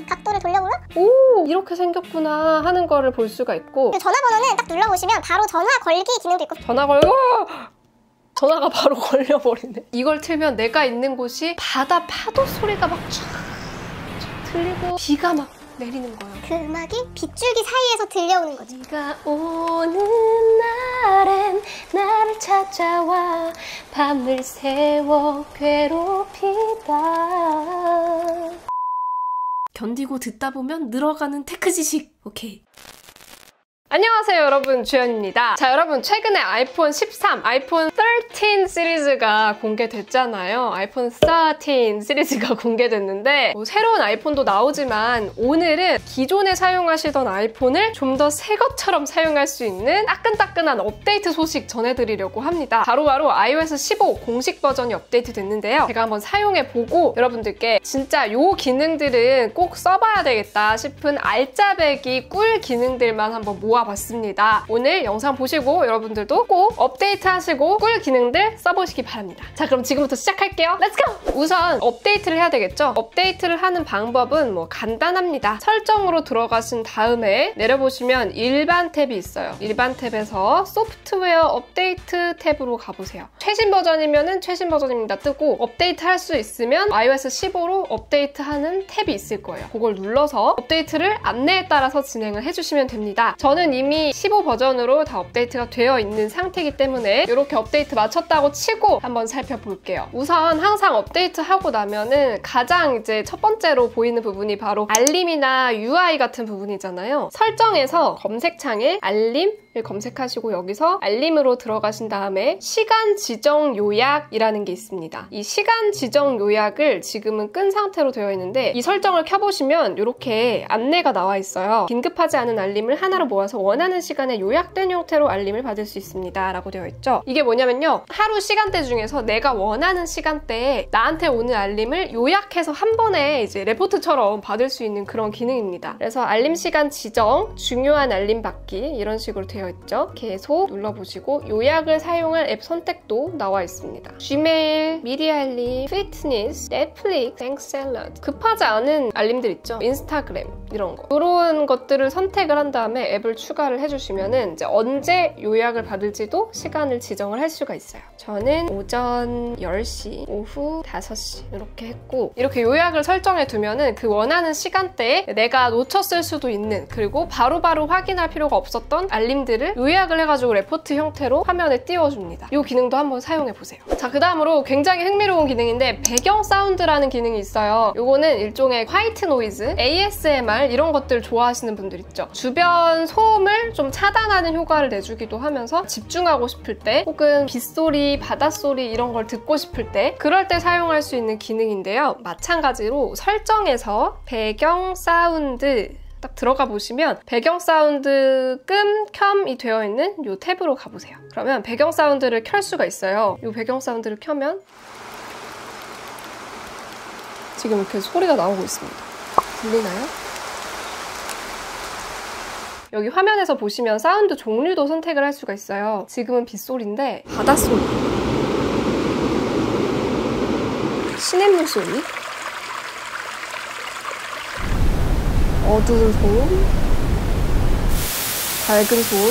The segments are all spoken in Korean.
각도를 돌려보면 오, 이렇게 생겼구나 하는 거를 볼 수가 있고, 전화번호는 딱 눌러보시면 바로 전화 걸기 기능도 있고 전화 걸고 전화가 바로 걸려버리네. 이걸 틀면 내가 있는 곳이 바다 파도 소리가 막 쫙 들리고 비가 막 내리는 거예요. 그 음악이 빗줄기 사이에서 들려오는 거죠. 비가 오는 날엔 나를 찾아와 밤을 새워 괴롭히다. 견디고 듣다 보면 늘어가는 테크 지식. 오케이. 안녕하세요 여러분, 주연입니다. 자, 여러분 최근에 아이폰 13, 아이폰 13 시리즈가 공개됐잖아요. 아이폰 13 시리즈가 공개됐는데 새로운 아이폰도 나오지만 오늘은 기존에 사용하시던 아이폰을 좀 더 새 것처럼 사용할 수 있는 따끈따끈한 업데이트 소식 전해드리려고 합니다. 바로바로 iOS 15 공식 버전이 업데이트 됐는데요. 제가 한번 사용해보고 여러분들께 진짜 요 기능들은 꼭 써봐야 되겠다 싶은 알짜배기 꿀 기능들만 한번 모아봤습니다. 오늘 영상 보시고 여러분들도 꼭 업데이트 하시고 꿀 기능들 써보시기 바랍니다. 자, 그럼 지금부터 시작할게요. 렛츠고! 우선 업데이트를 해야 되겠죠? 업데이트를 하는 방법은 뭐 간단합니다. 설정으로 들어가신 다음에 내려보시면 일반 탭이 있어요. 일반 탭에서 소프트웨어 업데이트 탭으로 가보세요. 최신 버전이면은 최신 버전입니다 뜨고, 업데이트 할 수 있으면 iOS 15로 업데이트하는 탭이 있을 거예요. 그걸 눌러서 업데이트를 안내에 따라서 진행을 해주시면 됩니다. 저는 이미 15 버전으로 다 업데이트가 되어 있는 상태이기 때문에 이렇게 업데이트 마쳤다고 치고 한번 살펴볼게요. 우선 항상 업데이트하고 나면은 가장 이제 첫 번째로 보이는 부분이 바로 알림이나 UI 같은 부분이잖아요. 설정에서 검색창에 알림을 검색하시고 여기서 알림으로 들어가신 다음에 시간 지정 요약이라는 게 있습니다. 이 시간 지정 요약을 지금은 끈 상태로 되어 있는데 이 설정을 켜보시면 이렇게 안내가 나와 있어요. 긴급하지 않은 알림을 하나로 모아서 원하는 시간에 요약된 형태로 알림을 받을 수 있습니다 라고 되어 있죠. 이게 뭐냐면요, 하루 시간대 중에서 내가 원하는 시간대에 나한테 오는 알림을 요약해서 한 번에 이제 레포트처럼 받을 수 있는 그런 기능입니다. 그래서 알림 시간 지정, 중요한 알림 받기 이런 식으로 되어 있죠. 계속 눌러보시고 요약을 사용할 앱 선택도 나와 있습니다. 지메일, 미디 알림, 피트니스, 넷플릭스, 땡샐러드, 급하지 않은 알림들 있죠. 인스타그램 이런 거, 이런 것들을 선택을 한 다음에 앱을 추가를 해주시면은 이제 언제 요약을 받을지도 시간을 지정을 할 수가 있어요. 저는 오전 10시, 오후 5시 이렇게 했고, 이렇게 요약을 설정해 두면은 그 원하는 시간대에 내가 놓쳤을 수도 있는, 그리고 바로바로 확인할 필요가 없었던 알림들을 요약을 해가지고 레포트 형태로 화면에 띄워줍니다. 이 기능도 한번 사용해보세요. 자, 그 다음으로 굉장히 흥미로운 기능인데 배경 사운드라는 기능이 있어요. 요거는 일종의 화이트 노이즈, ASMR 이런 것들 좋아하시는 분들 있죠. 주변 소음을 좀 차단하는 효과를 내주기도 하면서 집중하고 싶을 때, 혹은 빗소리, 바닷소리 이런 걸 듣고 싶을 때, 그럴 때 사용할 수 있는 기능인데요. 마찬가지로 설정에서 배경 사운드 딱 들어가 보시면 배경 사운드 끔, 켬이 되어 있는 이 탭으로 가보세요. 그러면 배경 사운드를 켤 수가 있어요. 이 배경 사운드를 켜면 지금 이렇게 소리가 나오고 있습니다. 들리나요? 여기 화면에서 보시면 사운드 종류도 선택을 할 수가 있어요. 지금은 빗소리인데 바닷소리, 시냇물 소리, 어두운 소음, 밝은 소음,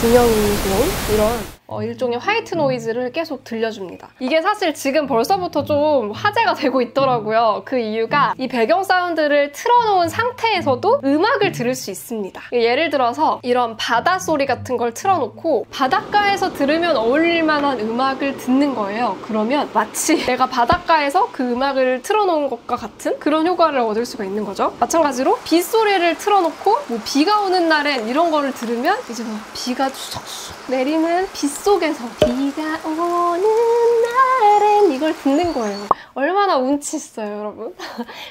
균형 있는 소음, 이런 일종의 화이트 노이즈를 계속 들려줍니다. 이게 사실 지금 벌써부터 좀 화제가 되고 있더라고요. 그 이유가 이 배경 사운드를 틀어놓은 상태에서도 음악을 들을 수 있습니다. 예를 들어서 이런 바닷소리 같은 걸 틀어놓고 바닷가에서 들으면 어울릴 만한 음악을 듣는 거예요. 그러면 마치 내가 바닷가에서 그 음악을 틀어놓은 것과 같은 그런 효과를 얻을 수가 있는 거죠. 마찬가지로 빗소리를 틀어놓고 뭐 비가 오는 날엔 이런 거를 들으면 이제 막 비가 추적추적 내리는 빗속에서 비가 오는 날엔 이걸 듣는 거예요. 얼마나 운치 있어요, 여러분?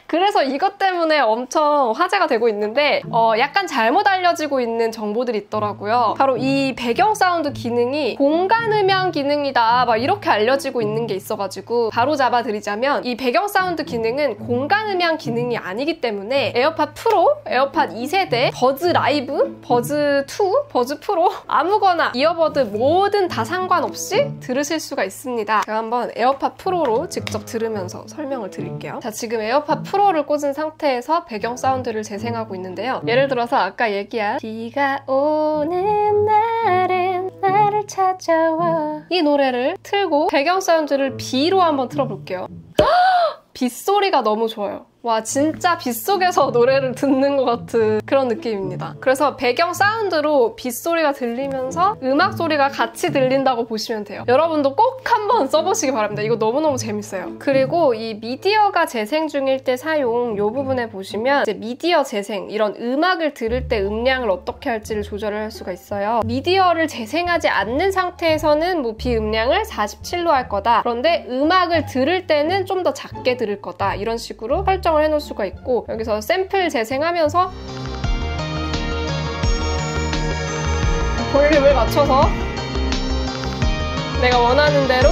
그래서 이것 때문에 엄청 화제가 되고 있는데 약간 잘못 알려지고 있는 정보들이 있더라고요. 바로 이 배경 사운드 기능이 공간 음향 기능이다 막 이렇게 알려지고 있는 게 있어가지고 바로 잡아드리자면 이 배경 사운드 기능은 공간 음향 기능이 아니기 때문에 에어팟 프로, 에어팟 2세대, 버즈 라이브, 버즈 2, 버즈 프로 아무거나 이어버드 뭐든 다 상관없이 들으실 수가 있습니다. 제가 한번 에어팟 프로로 직접 들으면서 설명을 드릴게요. 자, 지금 에어팟 프로를 꽂은 상태에서 배경 사운드를 재생하고 있는데요. 예를 들어서 아까 얘기한 비가 오는 날엔 나를 찾아와, 이 노래를 틀고 배경 사운드를 B로 한번 틀어볼게요. 빗소리가 너무 좋아요. 와, 진짜 빗속에서 노래를 듣는 것 같은 그런 느낌입니다. 그래서 배경 사운드로 빗소리가 들리면서 음악 소리가 같이 들린다고 보시면 돼요. 여러분도 꼭 한번 써보시기 바랍니다. 이거 너무너무 재밌어요. 그리고 이 미디어가 재생 중일 때 사용, 이 부분에 보시면 이제 미디어 재생, 이런 음악을 들을 때 음량을 어떻게 할지를 조절을 할 수가 있어요. 미디어를 재생하지 않는 상태에서는 뭐 비음량을 47로 할 거다. 그런데 음악을 들을 때는 좀 더 작게 들을 거다. 이런 식으로 설정을 해놓을 수가 있고, 여기서 샘플 재생하면서 볼륨을 맞춰서 내가 원하는 대로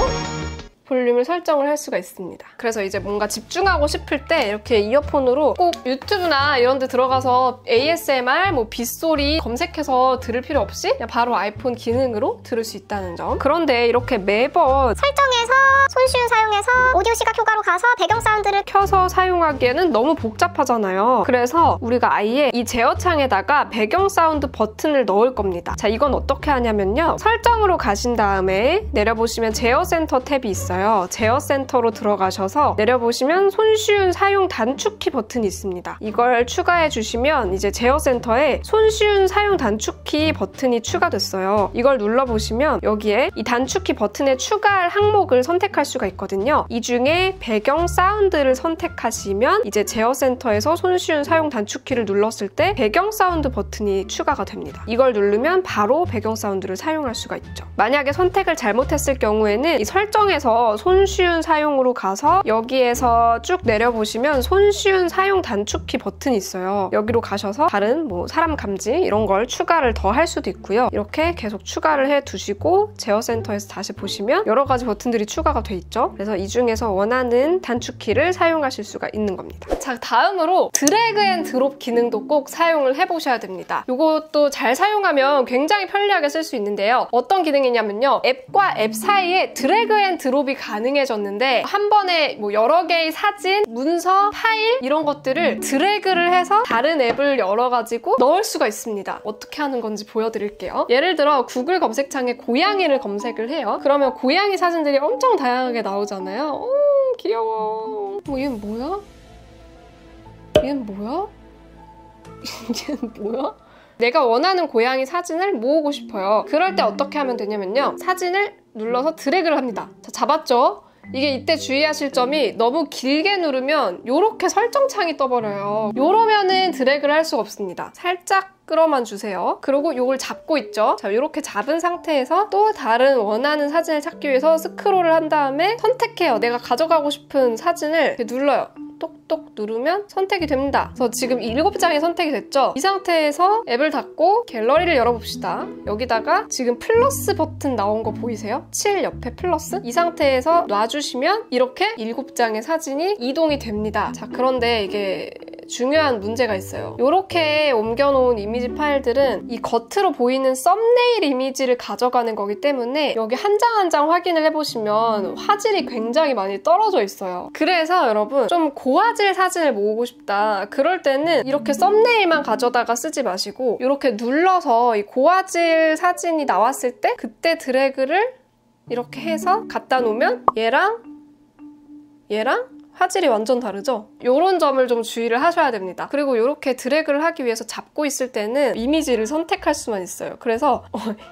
볼륨을 설정을 할 수가 있습니다. 그래서 이제 뭔가 집중하고 싶을 때 이렇게 이어폰으로 꼭 유튜브나 이런 데 들어가서 ASMR, 뭐 빗소리 검색해서 들을 필요 없이 그냥 바로 아이폰 기능으로 들을 수 있다는 점. 그런데 이렇게 매번 설정에서 손쉬운 사용해서 오디오 시각 효과로 가서 배경 사운드를 켜서 사용하기에는 너무 복잡하잖아요. 그래서 우리가 아예 이 제어창에다가 배경 사운드 버튼을 넣을 겁니다. 자, 이건 어떻게 하냐면요. 설정으로 가신 다음에 내려보시면 제어 센터 탭이 있어요. 제어 센터로 들어가셔서 내려보시면 손쉬운 사용 단축키 버튼이 있습니다. 이걸 추가해 주시면 이제 제어 센터에 손쉬운 사용 단축키 버튼이 추가됐어요. 이걸 눌러보시면 여기에 이 단축키 버튼에 추가할 항목을 선택할 수가 있거든요. 이 중에 배경 사운드를 선택하시면 이제 제어 센터에서 손쉬운 사용 단축키를 눌렀을 때 배경 사운드 버튼이 추가가 됩니다. 이걸 누르면 바로 배경 사운드를 사용할 수가 있죠. 만약에 선택을 잘못했을 경우에는 이 설정에서 손쉬운 사용으로 가서 여기에서 쭉 내려보시면 손쉬운 사용 단축키 버튼이 있어요. 여기로 가셔서 다른 뭐 사람 감지 이런 걸 추가를 더 할 수도 있고요. 이렇게 계속 추가를 해두시고 제어 센터에서 다시 보시면 여러 가지 버튼들이 추가가 돼 있죠. 그래서 이 중에서 원하는 단축키를 사용하실 수가 있는 겁니다. 자, 다음으로 드래그 앤 드롭 기능도 꼭 사용을 해보셔야 됩니다. 이것도 잘 사용하면 굉장히 편리하게 쓸 수 있는데요. 어떤 기능이냐면요. 앱과 앱 사이에 드래그 앤 드롭이 가능해졌는데 한 번에 뭐 여러 개의 사진, 문서, 파일 이런 것들을 드래그를 해서 다른 앱을 열어가지고 넣을 수가 있습니다. 어떻게 하는 건지 보여드릴게요. 예를 들어 구글 검색창에 고양이를 검색을 해요. 그러면 고양이 사진들이 엄청 다양하게 나오잖아요. 귀여워. 얘는 뭐야? 얘는 뭐야? 얘는 뭐야? 내가 원하는 고양이 사진을 모으고 싶어요. 그럴 때 어떻게 하면 되냐면요. 사진을 눌러서 드래그를 합니다. 자, 잡았죠? 이게 이때 주의하실 점이 너무 길게 누르면 이렇게 설정창이 떠버려요. 이러면은 드래그를 할 수가 없습니다. 살짝 끌어만 주세요. 그리고 이걸 잡고 있죠. 자, 이렇게 잡은 상태에서 또 다른 원하는 사진을 찾기 위해서 스크롤을 한 다음에 선택해요. 내가 가져가고 싶은 사진을 이렇게 눌러요. 똑똑 누르면 선택이 됩니다. 그래서 지금 7장이 선택이 됐죠? 이 상태에서 앱을 닫고 갤러리를 열어봅시다. 여기다가 지금 플러스 버튼 나온 거 보이세요? 7 옆에 플러스? 이 상태에서 놔주시면 이렇게 7장의 사진이 이동이 됩니다. 자, 그런데 이게 중요한 문제가 있어요. 이렇게 옮겨놓은 이미지 파일들은 이 겉으로 보이는 썸네일 이미지를 가져가는 거기 때문에 여기 한 장 한 장 확인을 해보시면 화질이 굉장히 많이 떨어져 있어요. 그래서 여러분 좀 고화질 사진을 모으고 싶다. 그럴 때는 이렇게 썸네일만 가져다가 쓰지 마시고 이렇게 눌러서 이 고화질 사진이 나왔을 때 그때 드래그를 이렇게 해서 갖다 놓으면 얘랑 화질이 완전 다르죠? 이런 점을 좀 주의를 하셔야 됩니다. 그리고 이렇게 드래그를 하기 위해서 잡고 있을 때는 이미지를 선택할 수만 있어요. 그래서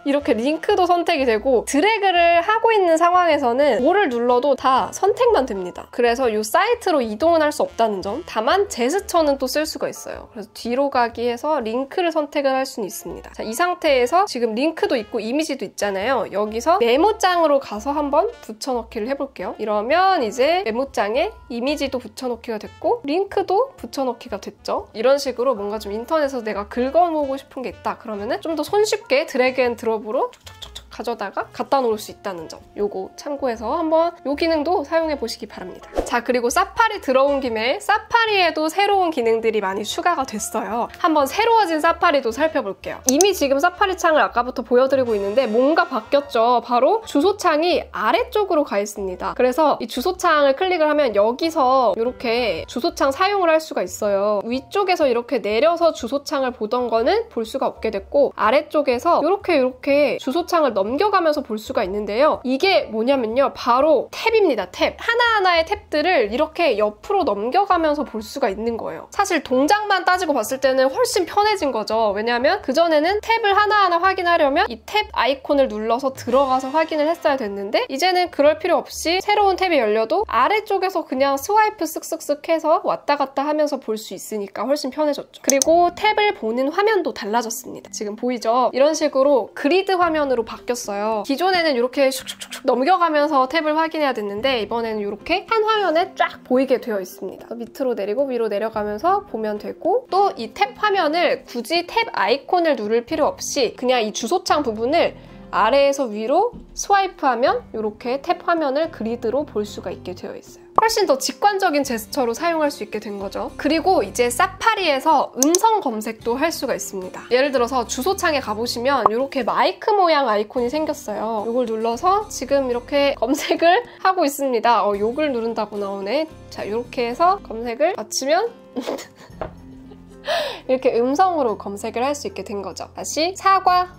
이렇게 링크도 선택이 되고 드래그를 하고 있는 상황에서는 뭐를 눌러도 다 선택만 됩니다. 그래서 이 사이트로 이동은 할 수 없다는 점. 다만 제스처는 또 쓸 수가 있어요. 그래서 뒤로 가기 해서 링크를 선택을 할 수는 있습니다. 자, 이 상태에서 지금 링크도 있고 이미지도 있잖아요. 여기서 메모장으로 가서 한번 붙여넣기를 해볼게요. 이러면 이제 메모장에 이미지도 붙여넣기가 됐고 링크도 붙여넣기가 됐죠. 이런 식으로 뭔가 좀 인터넷에서 내가 긁어모으고 싶은 게 있다. 그러면은 좀 더 손쉽게 드래그 앤 드롭으로 촉촉촉촉 가져다가 갖다 놓을 수 있다는 점, 요거 참고해서 한번 요 기능도 사용해 보시기 바랍니다. 자, 그리고 사파리 들어온 김에 사파리에도 새로운 기능들이 많이 추가가 됐어요. 한번 새로워진 사파리도 살펴볼게요. 이미 지금 사파리 창을 아까부터 보여드리고 있는데 뭔가 바뀌었죠. 바로 주소창이 아래쪽으로 가 있습니다. 그래서 이 주소창을 클릭을 하면 여기서 이렇게 주소창 사용을 할 수가 있어요. 위쪽에서 이렇게 내려서 주소창을 보던 거는 볼 수가 없게 됐고, 아래쪽에서 이렇게 주소창을 넘겨가면서 볼 수가 있는데요. 이게 뭐냐면요, 바로 탭입니다. 탭. 하나하나의 탭들을 이렇게 옆으로 넘겨가면서 볼 수가 있는 거예요. 사실 동작만 따지고 봤을 때는 훨씬 편해진 거죠. 왜냐하면 그전에는 탭을 하나하나 확인하려면 이 탭 아이콘을 눌러서 들어가서 확인을 했어야 됐는데, 이제는 그럴 필요 없이 새로운 탭이 열려도 아래쪽에서 그냥 스와이프 쓱쓱쓱 해서 왔다 갔다 하면서 볼 수 있으니까 훨씬 편해졌죠. 그리고 탭을 보는 화면도 달라졌습니다. 지금 보이죠? 이런 식으로 그리드 화면으로 바뀌었어요. 기존에는 이렇게 슉슉슉 넘겨가면서 탭을 확인해야 됐는데, 이번에는 이렇게 한 화면에 쫙 보이게 되어 있습니다. 밑으로 내리고 위로 내려가면서 보면 되고, 또 이 탭 화면을 굳이 탭 아이콘을 누를 필요 없이 그냥 이 주소창 부분을 아래에서 위로 스와이프하면 이렇게 탭 화면을 그리드로 볼 수가 있게 되어 있어요. 훨씬 더 직관적인 제스처로 사용할 수 있게 된 거죠. 그리고 이제 사파리에서 음성 검색도 할 수가 있습니다. 예를 들어서 주소창에 가보시면 이렇게 마이크 모양 아이콘이 생겼어요. 이걸 눌러서 지금 이렇게 검색을 하고 있습니다. 요걸 누른다고 나오네. 자, 이렇게 해서 검색을 마치면 이렇게 음성으로 검색을 할 수 있게 된 거죠. 다시 사과,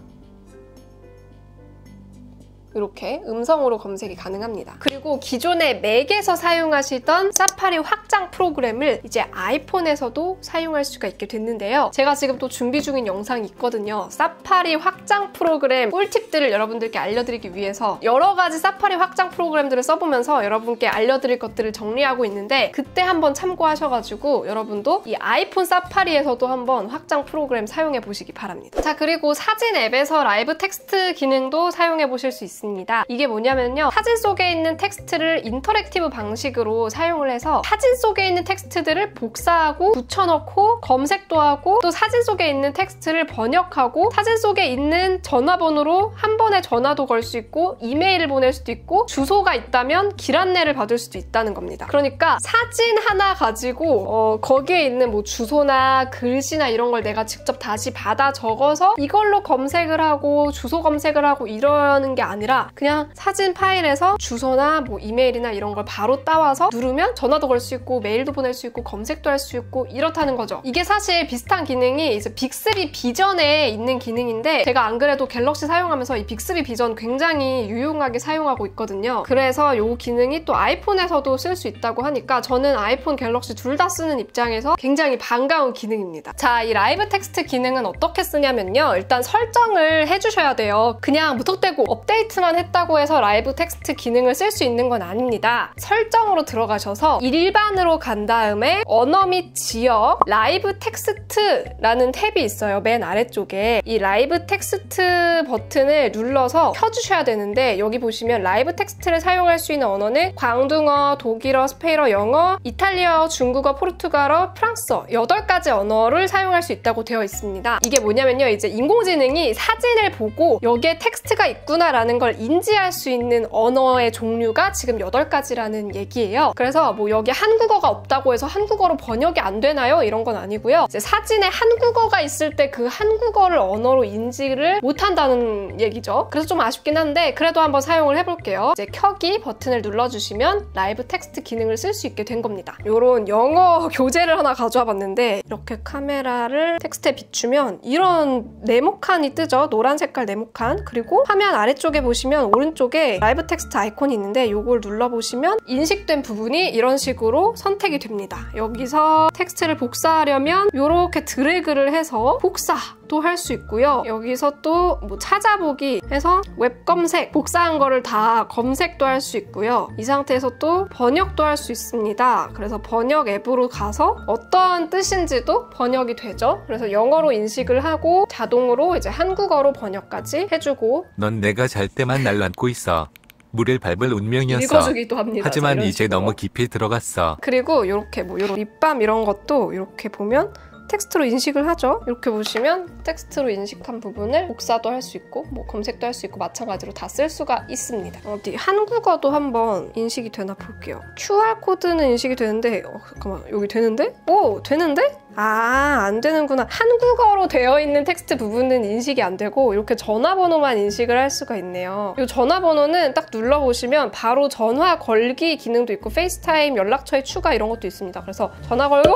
이렇게 음성으로 검색이 가능합니다. 그리고 기존에 맥에서 사용하시던 사파리 확장 프로그램을 이제 아이폰에서도 사용할 수가 있게 됐는데요. 제가 지금 또 준비 중인 영상이 있거든요. 사파리 확장 프로그램 꿀팁들을 여러분들께 알려드리기 위해서 여러 가지 사파리 확장 프로그램들을 써보면서 여러분께 알려드릴 것들을 정리하고 있는데, 그때 한번 참고하셔가지고 여러분도 이 아이폰 사파리에서도 한번 확장 프로그램 사용해 보시기 바랍니다. 자, 그리고 사진 앱에서 라이브 텍스트 기능도 사용해 보실 수 있습니다. 이게 뭐냐면요, 사진 속에 있는 텍스트를 인터랙티브 방식으로 사용을 해서 사진 속에 있는 텍스트들을 복사하고 붙여넣고 검색도 하고, 또 사진 속에 있는 텍스트를 번역하고 사진 속에 있는 전화번호로 한 번에 전화도 걸 수 있고 이메일을 보낼 수도 있고 주소가 있다면 길 안내를 받을 수도 있다는 겁니다. 그러니까 사진 하나 가지고 거기에 있는 뭐 주소나 글씨나 이런 걸 내가 직접 다시 받아 적어서 이걸로 검색을 하고 주소 검색을 하고 이러는 게 아니라 그냥 사진 파일에서 주소나 뭐 이메일이나 이런 걸 바로 따와서 누르면 전화도 걸 수 있고 메일도 보낼 수 있고 검색도 할 수 있고 이렇다는 거죠. 이게 사실 비슷한 기능이 이제 빅스비 비전에 있는 기능인데, 제가 안 그래도 갤럭시 사용하면서 이 빅스비 비전 굉장히 유용하게 사용하고 있거든요. 그래서 이 기능이 또 아이폰에서도 쓸 수 있다고 하니까 저는 아이폰, 갤럭시 둘 다 쓰는 입장에서 굉장히 반가운 기능입니다. 자, 이 라이브 텍스트 기능은 어떻게 쓰냐면요, 일단 설정을 해주셔야 돼요. 그냥 무턱대고 업데이트만 했다고 해서 라이브 텍스트 기능을 쓸 수 있는 건 아닙니다. 설정으로 들어가셔서 일반으로 간 다음에 언어 및 지역, 라이브 텍스트라는 탭이 있어요. 맨 아래쪽에 이 라이브 텍스트 버튼을 눌러서 켜주셔야 되는데, 여기 보시면 라이브 텍스트를 사용할 수 있는 언어는 광둥어, 독일어, 스페인어, 영어, 이탈리아어, 중국어, 포르투갈어, 프랑스어 8가지 언어를 사용할 수 있다고 되어 있습니다. 이게 뭐냐면요, 이제 인공지능이 사진을 보고 여기에 텍스트가 있구나라는 걸 인지할 수 있는 언어의 종류가 지금 8가지라는 얘기예요. 그래서 뭐 여기 한국어가 없다고 해서 한국어로 번역이 안 되나요? 이런 건 아니고요. 이제 사진에 한국어가 있을 때 그 한국어를 언어로 인지를 못한다는 얘기죠. 그래서 좀 아쉽긴 한데 그래도 한번 사용을 해볼게요. 이제 켜기 버튼을 눌러주시면 라이브 텍스트 기능을 쓸 수 있게 된 겁니다. 요런 영어 교재를 하나 가져와 봤는데, 이렇게 카메라를 텍스트에 비추면 이런 네모칸이 뜨죠. 노란 색깔 네모칸. 그리고 화면 아래쪽에 보시면 오른쪽에 라이브 텍스트 아이콘이 있는데, 이걸 눌러보시면 인식된 부분이 이런 식으로 선택이 됩니다. 여기서 텍스트를 복사하려면 이렇게 드래그를 해서 복사도 할 수 있고요. 여기서 또 뭐 찾아보기 해서 웹 검색, 복사한 거를 다 검색도 할 수 있고요. 이 상태에서 또 번역도 할 수 있습니다. 그래서 번역 앱으로 가서 어떤 뜻인지도 번역이 되죠. 그래서 영어로 인식을 하고 자동으로 이제 한국어로 번역까지 해주고. 넌 내가 잘 때만 날 안고 있어. 물을 밟을 운명이었어. 읽어주기도 합니다. 하지만 이제 식으로. 너무 깊이 들어갔어. 그리고 이렇게 뭐 이런 립밤 이런 것도 이렇게 보면 텍스트로 인식을 하죠. 이렇게 보시면 텍스트로 인식한 부분을 복사도 할 수 있고 뭐 검색도 할 수 있고 마찬가지로 다 쓸 수가 있습니다. 어디 한국어도 한번 인식이 되나 볼게요. QR코드는 인식이 되는데 잠깐만 여기 되는데? 오! 되는데? 아, 안 되는구나. 한국어로 되어 있는 텍스트 부분은 인식이 안 되고 이렇게 전화번호만 인식을 할 수가 있네요. 이 전화번호는 딱 눌러보시면 바로 전화 걸기 기능도 있고 페이스타임 연락처의 추가 이런 것도 있습니다. 그래서 전화 걸고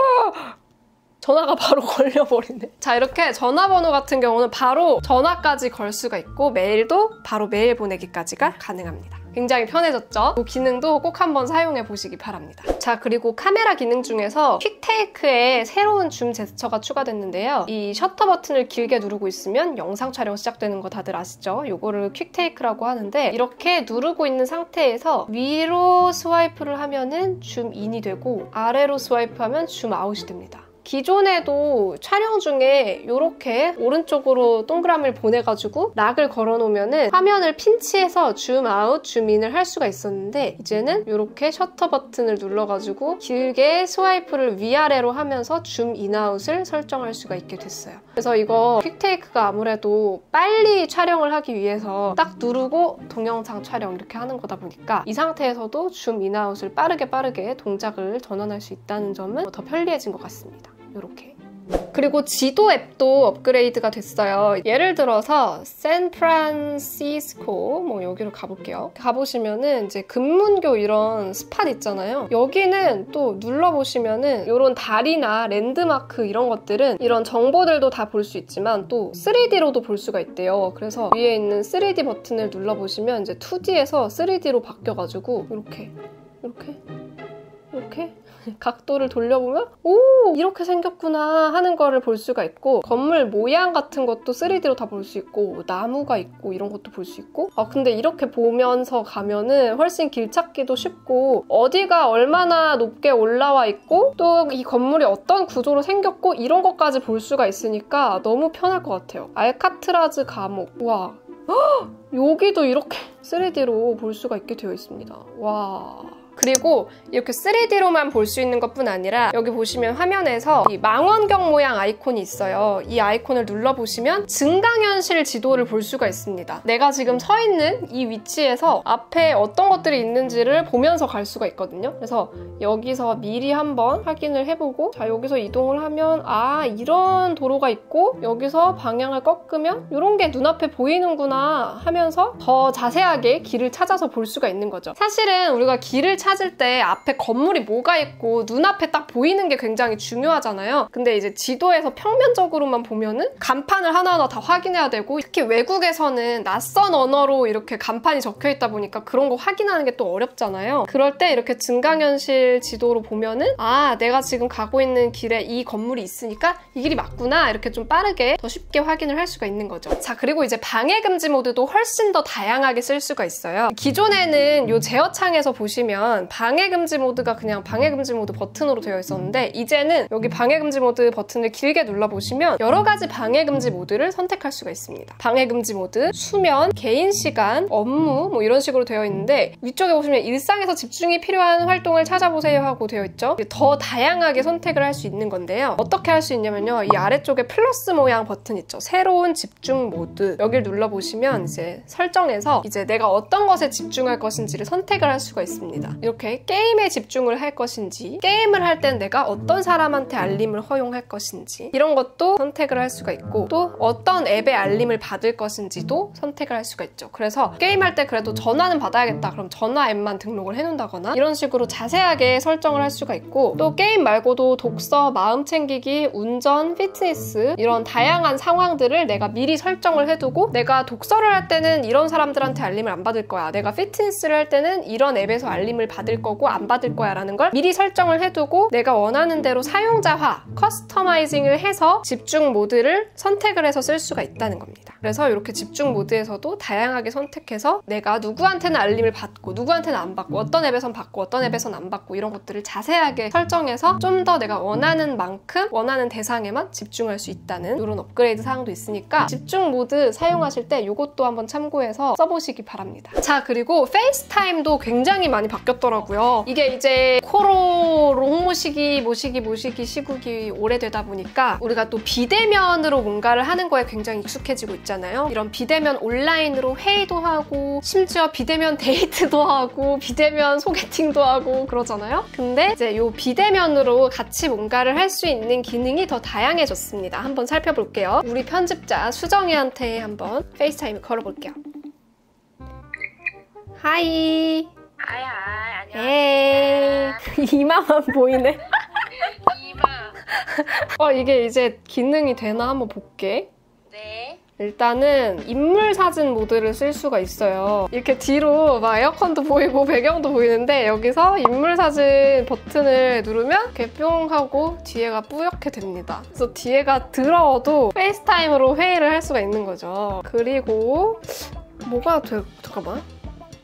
전화가 바로 걸려버리네. 자, 이렇게 전화번호 같은 경우는 바로 전화까지 걸 수가 있고 메일도 바로 메일 보내기까지가 가능합니다. 굉장히 편해졌죠? 이 기능도 꼭 한번 사용해 보시기 바랍니다. 자, 그리고 카메라 기능 중에서 퀵테이크에 새로운 줌 제스처가 추가됐는데요. 이 셔터 버튼을 길게 누르고 있으면 영상 촬영 시작되는 거 다들 아시죠? 요거를 퀵테이크라고 하는데 이렇게 누르고 있는 상태에서 위로 스와이프를 하면은 줌 인이 되고 아래로 스와이프하면 줌 아웃이 됩니다. 기존에도 촬영 중에 이렇게 오른쪽으로 동그라미를 보내가지고 락을 걸어놓으면 화면을 핀치해서 줌 아웃, 줌 인을 할 수가 있었는데 이제는 이렇게 셔터 버튼을 눌러가지고 길게 스와이프를 위아래로 하면서 줌 인 아웃을 설정할 수가 있게 됐어요. 그래서 이거 퀵테이크가 아무래도 빨리 촬영을 하기 위해서 딱 누르고 동영상 촬영 이렇게 하는 거다 보니까 이 상태에서도 줌 인 아웃을 빠르게 동작을 전환할 수 있다는 점은 더 편리해진 것 같습니다. 이렇게. 그리고 지도 앱도 업그레이드가 됐어요. 예를 들어서 샌프란시스코 뭐 여기로 가볼게요. 가보시면은 이제 금문교 이런 스팟 있잖아요. 여기는 또 눌러보시면은 이런 다리나 랜드마크 이런 것들은 이런 정보들도 다 볼 수 있지만 또 3D로도 볼 수가 있대요. 그래서 위에 있는 3D 버튼을 눌러보시면 이제 2D에서 3D로 바뀌어가지고 이렇게 각도를 돌려보면 오! 이렇게 생겼구나 하는 거를 볼 수가 있고 건물 모양 같은 것도 3D로 다 볼 수 있고 나무가 있고 이런 것도 볼 수 있고 근데 이렇게 보면서 가면은 훨씬 길 찾기도 쉽고 어디가 얼마나 높게 올라와 있고 또 이 건물이 어떤 구조로 생겼고 이런 것까지 볼 수가 있으니까 너무 편할 것 같아요. 알카트라즈 감옥. 와. 여기도 이렇게 3D로 볼 수가 있게 되어 있습니다. 와. 그리고 이렇게 3D로만 볼 수 있는 것뿐 아니라 여기 보시면 화면에서 이 망원경 모양 아이콘이 있어요. 이 아이콘을 눌러보시면 증강현실 지도를 볼 수가 있습니다. 내가 지금 서 있는 이 위치에서 앞에 어떤 것들이 있는지를 보면서 갈 수가 있거든요. 그래서 여기서 미리 한번 확인을 해보고 자, 여기서 이동을 하면 이런 도로가 있고 여기서 방향을 꺾으면 이런 게 눈앞에 보이는구나 하면서 더 자세하게 길을 찾아서 볼 수가 있는 거죠. 사실은 우리가 길을 찾을 때 앞에 건물이 뭐가 있고 눈앞에 딱 보이는 게 굉장히 중요하잖아요. 근데 이제 지도에서 평면적으로만 보면은 간판을 하나하나 다 확인해야 되고 특히 외국에서는 낯선 언어로 이렇게 간판이 적혀 있다 보니까 그런 거 확인하는 게 또 어렵잖아요. 그럴 때 이렇게 증강현실 지도로 보면은 내가 지금 가고 있는 길에 이 건물이 있으니까 이 길이 맞구나 이렇게 좀 빠르게 더 쉽게 확인을 할 수가 있는 거죠. 자, 그리고 이제 방해금지 모드도 훨씬 더 다양하게 쓸 수가 있어요. 기존에는 이 제어창에서 보시면 방해금지 모드가 그냥 방해금지 모드 버튼으로 되어 있었는데 이제는 여기 방해금지 모드 버튼을 길게 눌러보시면 여러 가지 방해금지 모드를 선택할 수가 있습니다. 방해금지 모드, 수면, 개인시간, 업무 뭐 이런 식으로 되어 있는데 위쪽에 보시면 일상에서 집중이 필요한 활동을 찾아보세요 하고 되어 있죠. 더 다양하게 선택을 할 수 있는 건데요. 어떻게 할 수 있냐면요. 이 아래쪽에 플러스 모양 버튼 있죠. 새로운 집중 모드 여기를 눌러보시면 이제 설정에서 이제 내가 어떤 것에 집중할 것인지를 선택을 할 수가 있습니다. 이렇게 게임에 집중을 할 것인지 게임을 할 땐 내가 어떤 사람한테 알림을 허용할 것인지 이런 것도 선택을 할 수가 있고 또 어떤 앱의 알림을 받을 것인지도 선택을 할 수가 있죠. 그래서 게임할 때 그래도 전화는 받아야겠다 그럼 전화 앱만 등록을 해놓는다거나 이런 식으로 자세하게 설정을 할 수가 있고 또 게임 말고도 독서, 마음 챙기기, 운전, 피트니스 이런 다양한 상황들을 내가 미리 설정을 해두고 내가 독서를 할 때는 이런 사람들한테 알림을 안 받을 거야. 내가 피트니스를 할 때는 이런 앱에서 알림을 받을 거고 안 받을 거야 라는 걸 미리 설정을 해두고 내가 원하는 대로 사용자화, 커스터마이징을 해서 집중 모드를 선택을 해서 쓸 수가 있다는 겁니다. 그래서 이렇게 집중 모드에서도 다양하게 선택해서 내가 누구한테는 알림을 받고 누구한테는 안 받고 어떤 앱에선 받고 어떤 앱에선 안 받고 이런 것들을 자세하게 설정해서 좀 더 내가 원하는 만큼 원하는 대상에만 집중할 수 있다는 이런 업그레이드 사항도 있으니까 집중 모드 사용하실 때 이것도 한번 참고해서 써보시기 바랍니다. 자, 그리고 페이스타임도 굉장히 많이 바뀌었다고 되었더라고요. 이게 이제 코로로 홍보시기, 모시기 시국이 오래되다 보니까 우리가 또 비대면으로 뭔가를 하는 거에 굉장히 익숙해지고 있잖아요. 이런 비대면 온라인으로 회의도 하고 심지어 비대면 데이트도 하고 비대면 소개팅도 하고 그러잖아요. 근데 이제 요 비대면으로 같이 뭔가를 할 수 있는 기능이 더 다양해졌습니다. 한번 살펴볼게요. 우리 편집자 수정이한테 한번 페이스타임 걸어볼게요. 하이. 하이, 에이. 이마만 보이네. 이마. 이게 이제 기능이 되나 한번 볼게. 네. 일단은 인물 사진 모드를 쓸 수가 있어요. 이렇게 뒤로 막 에어컨도 보이고 배경도 보이는데 여기서 인물 사진 버튼을 누르면 이렇게 뿅 하고 뒤에가 뿌옇게 됩니다. 그래서 뒤에가 더러워도 페이스타임으로 회의를 할 수가 있는 거죠. 그리고 잠깐만.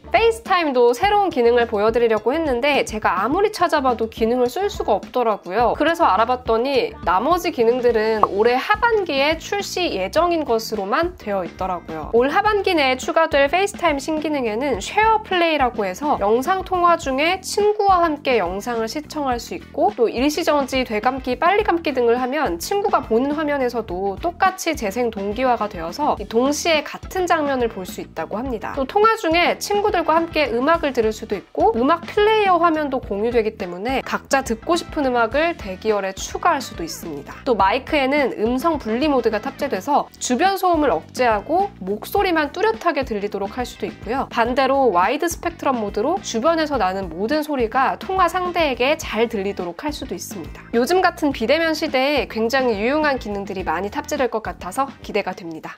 페이스타임도 새로운 기능을 보여드리려고 했는데 제가 아무리 찾아봐도 기능을 쓸 수가 없더라고요. 그래서 알아봤더니 나머지 기능들은 올해 하반기에 출시 예정인 것으로만 되어 있더라고요. 올 하반기 내에 추가될 페이스타임 신기능에는 쉐어 플레이라고 해서 영상 통화 중에 친구와 함께 영상을 시청할 수 있고 또 일시정지, 되감기, 빨리 감기 등을 하면 친구가 보는 화면에서도 똑같이 재생 동기화가 되어서 동시에 같은 장면을 볼 수 있다고 합니다. 또 통화 중에 친구들과 함께 음악을 들을 수도 있고 음악 플레이어 화면도 공유되기 때문에 각자 듣고 싶은 음악을 대기열에 추가할 수도 있습니다. 또 마이크에는 음성 분리 모드가 탑재돼서 주변 소음을 억제하고 목소리만 뚜렷하게 들리도록 할 수도 있고요. 반대로 와이드 스펙트럼 모드로 주변에서 나는 모든 소리가 통화 상대에게 잘 들리도록 할 수도 있습니다. 요즘 같은 비대면 시대에 굉장히 유용한 기능들이 많이 탑재될 것 같아서 기대가 됩니다.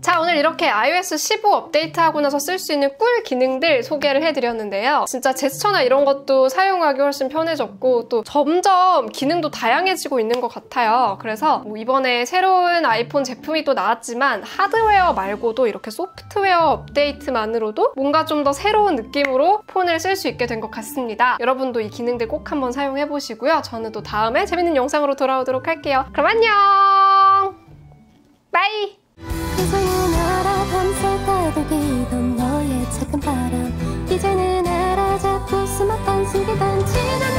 자, 오늘 이렇게 iOS 15 업데이트하고 나서 쓸 수 있는 꿀 기능들 소개를 해드렸는데요. 진짜 제스처나 이런 것도 사용하기 훨씬 편해졌고 또 점점 기능도 다양해지고 있는 것 같아요. 그래서 이번에 새로운 아이폰 제품이 또 나왔지만 하드웨어 말고도 이렇게 소프트웨어 업데이트만으로도 뭔가 좀 더 새로운 느낌으로 폰을 쓸 수 있게 된 것 같습니다. 여러분도 이 기능들 꼭 한번 사용해보시고요. 저는 또 다음에 재밌는 영상으로 돌아오도록 할게요. 그럼 안녕! 바이! 세상은 알아 밤새 가득이던 너의 착한 바람 이제는 알아 자꾸 숨었던 숨기던 지난